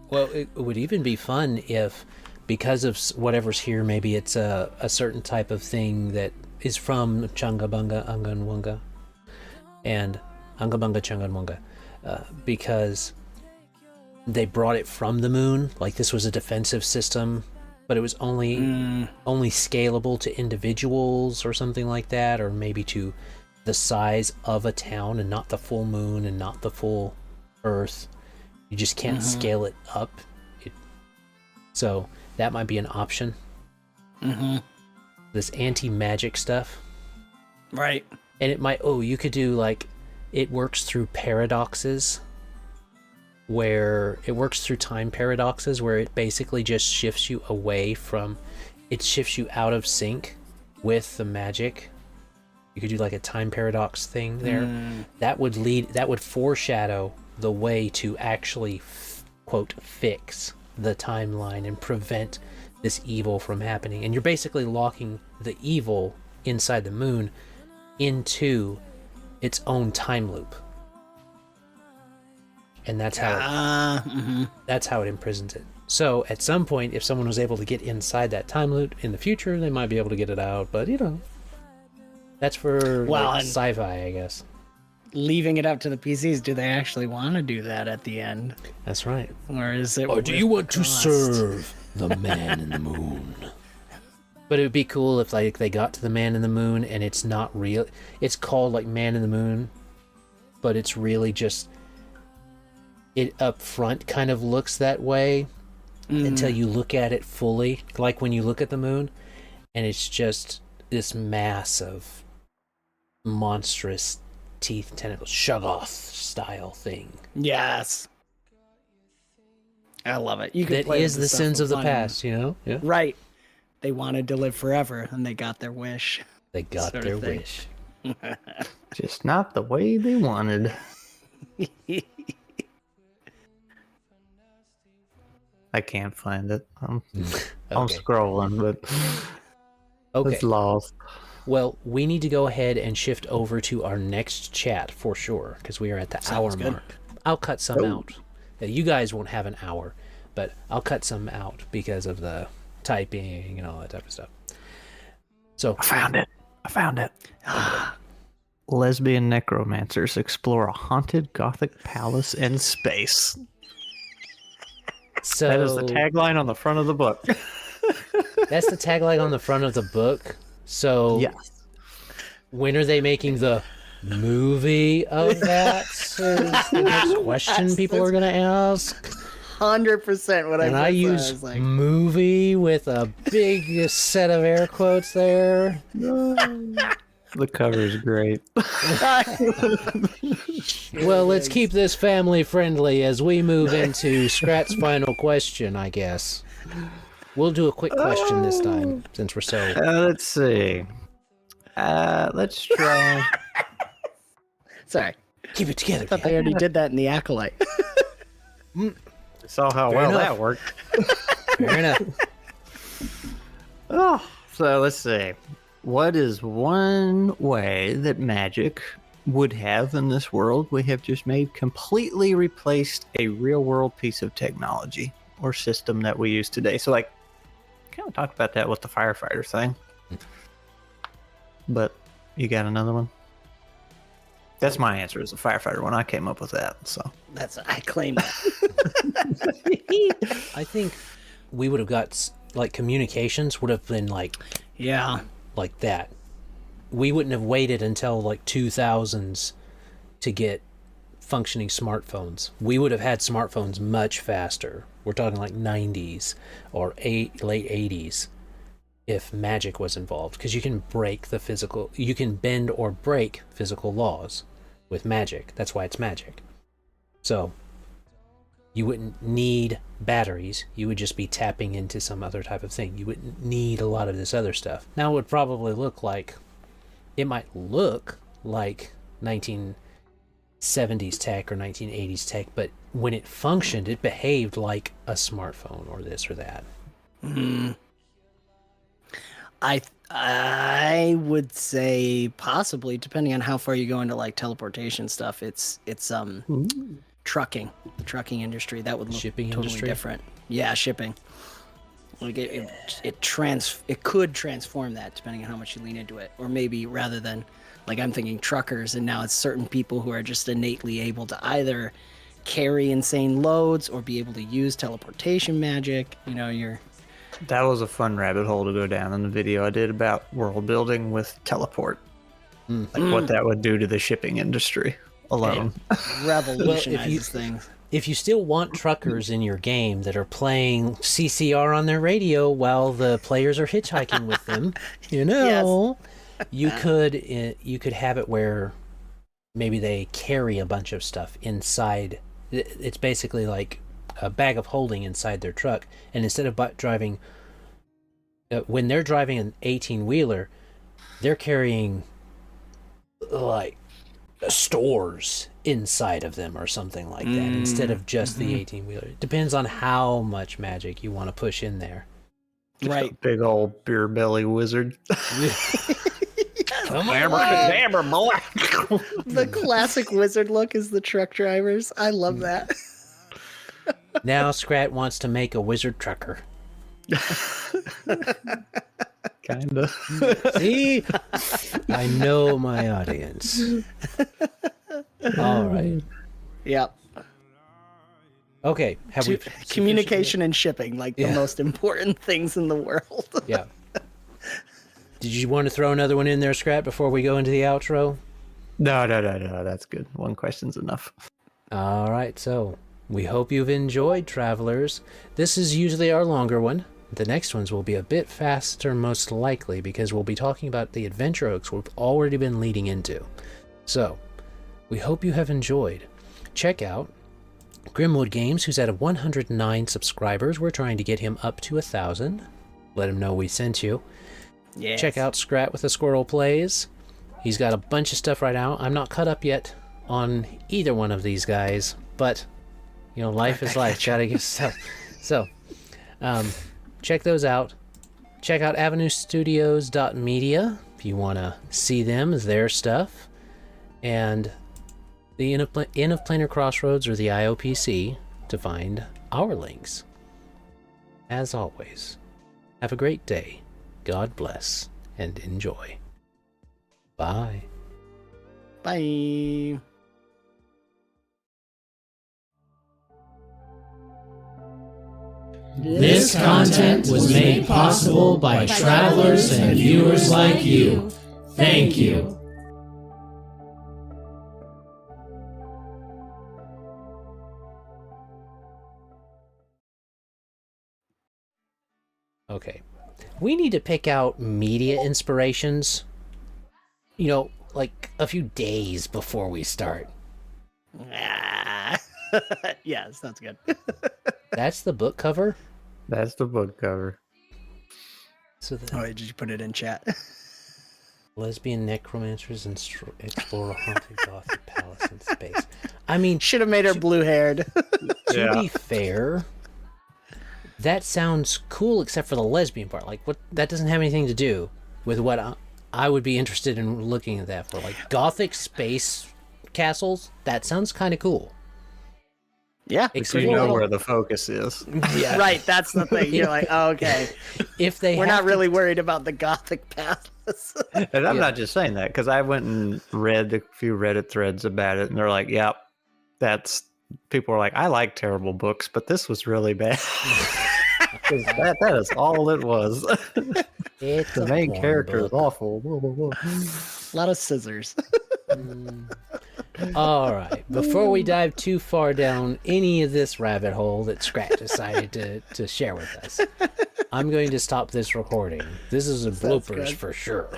Well, it would even be fun if, because of whatever's here, maybe it's a certain type of thing that is from Chunga Bunga Unga Nwunga and Unga Bunga Chunga Nwunga. Because they brought it from the moon, like this was a defensive system, but it was only scalable to individuals or something like that, or maybe to the size of a town and not the full moon and not the full Earth. You just can't scale it up. So that might be an option. This anti-magic stuff. Right. And it might, you could do like, it works through paradoxes, where it works through time paradoxes, where it basically just shifts you away from, it shifts you out of sync with the magic. You could do like a time paradox thing there. That would foreshadow the way to actually, quote, fix the timeline and prevent this evil from happening. And you're basically locking the evil inside the moon into its own time loop, and that's how that's how it imprisons it. So at some point, if someone was able to get inside that time loop in the future, they might be able to get it out. But that's for sci-fi, I guess. Leaving it up to the PCs, do they actually want to do that at the end? That's right. Or is it? Or do you want to serve the man in the moon? But it would be cool if like they got to the man in the moon and it's not real. It's called like Man in the Moon, but it's really just, it up front kind of looks that way until you look at it fully. Like when you look at the moon and it's just this mass of monstrous teeth, tentacles, Shoggoth style thing. Yes. I love it. You can that play is with the stuff sins for of the fun. past, Yeah. Right. They wanted to live forever, and they got their wish. They got Sort their of thing. wish. Just not the way they wanted. I can't find it. I'm scrolling, but it's lost. Well, we need to go ahead and shift over to our next chat for sure, because we are at the hour mark. I'll cut some out. You guys won't have an hour, but I'll cut some out because of the typing and all that type of stuff. So I found it. Lesbian necromancers explore a haunted Gothic palace in space. So that is the tagline on the front of the book. That's the tagline on the front of the book. So yes. When are they making the movie of that? Is the next question people are going to ask. 100% what I use was like, movie with a big set of air quotes there. The cover is great. Well, let's keep this family friendly as we move into Skrat's final question, I guess. We'll do a quick question this time, since we're so... let's see. Let's try... Sorry. Keep it together. I thought they already did that in The Acolyte. Saw how Fair well enough. that worked. Fair enough. So let's see. What is one way that magic would have in this world we have just made completely replaced a real world piece of technology? or system that we use today. So like, kind of talked about that with the firefighter thing. But you got another one? That's my answer, is the firefighter one. I came up with that. So I claim that. I think we would have got, like, communications would have been like that. We wouldn't have waited until like 2000s to get functioning smartphones. We would have had smartphones much faster. We're talking like 90s or late 80s if magic was involved, because you can bend or break physical laws with magic. That's why it's magic. So you wouldn't need batteries. You would just be tapping into some other type of thing. You wouldn't need a lot of this other stuff. Now it would probably it might look like 1970s tech or 1980s tech, but when it functioned, it behaved like a smartphone or this or that. I would say possibly, depending on how far you go into like teleportation stuff. It's trucking, the trucking industry. That would look shipping totally industry? different. Yeah, shipping. Like it could transform that depending on how much you lean into it, or maybe rather than, like, I'm thinking truckers, and now it's certain people who are just innately able to either carry insane loads or be able to use teleportation magic. You know, that was a fun rabbit hole to go down in the video I did about world building with teleport. Like what that would do to the shipping industry alone. Revolutionizes things. If you still want truckers in your game that are playing CCR on their radio while the players are hitchhiking with them, yes. you could have it where maybe they carry a bunch of stuff inside. It's basically like a bag of holding inside their truck, and instead of driving, when they're driving an 18-wheeler, they're carrying like stores inside of them or something like that, instead of just the 18-wheeler. It depends on how much magic you want to push in there. Right. Big old beer belly wizard. Come on, boy. The classic wizard look is the truck drivers. I love that. Now Skrat wants to make a wizard trucker. Kinda. See? I know my audience. All right. Yep. Okay. Communication and shipping, like the most important things in the world. Yeah. Did you want to throw another one in there, Skrat, before we go into the outro? No. That's good. One question's enough. All right. So we hope you've enjoyed, travelers. This is usually our longer one. The next ones will be a bit faster, most likely, because we'll be talking about the adventure arcs we've already been leading into. So, we hope you have enjoyed. Check out Grimwood Games, who's at 109 subscribers. We're trying to get him up to 1,000. Let him know we sent you. Yes. Check out Skrat with a Squirrel Plays. He's got a bunch of stuff right now. I'm not caught up yet on either one of these guys, but, life is life. Gotta get stuff. So, check those out. Check out avenuestudios.media if you want to see them, their stuff. And the Inn of Planar Crossroads, or the IOPC, to find our links. As always, have a great day. God bless and enjoy. Bye. Bye. This content was made possible by travelers and viewers like you. Thank you. Okay. We need to pick out media inspirations, like a few days before we start. Yeah, sounds good. That's the book cover? That's the book cover. So did you put it in chat? Lesbian necromancers and explore a haunted gothic palace in space. I mean, should have made her blue-haired. To be fair, that sounds cool except for the lesbian part. Like, what? That doesn't have anything to do with what I would be interested in looking at that for. Like, gothic space castles, that sounds kind of cool. Yeah. So you know where the focus is. Yeah. Right, that's the thing. You're like, oh, okay. If they We're have not to- really worried about the Gothic palace. And I'm not just saying that, because I went and read a few Reddit threads about it, and they're like, yep, people are like, I like terrible books, but this was really bad. that is all it was. It's The a main porn character is book. awful. Blah, blah, blah. A lot of scissors. All right. Before we dive too far down any of this rabbit hole that Skrat decided to share with us, I'm going to stop this recording. This is a bloopers good. for sure.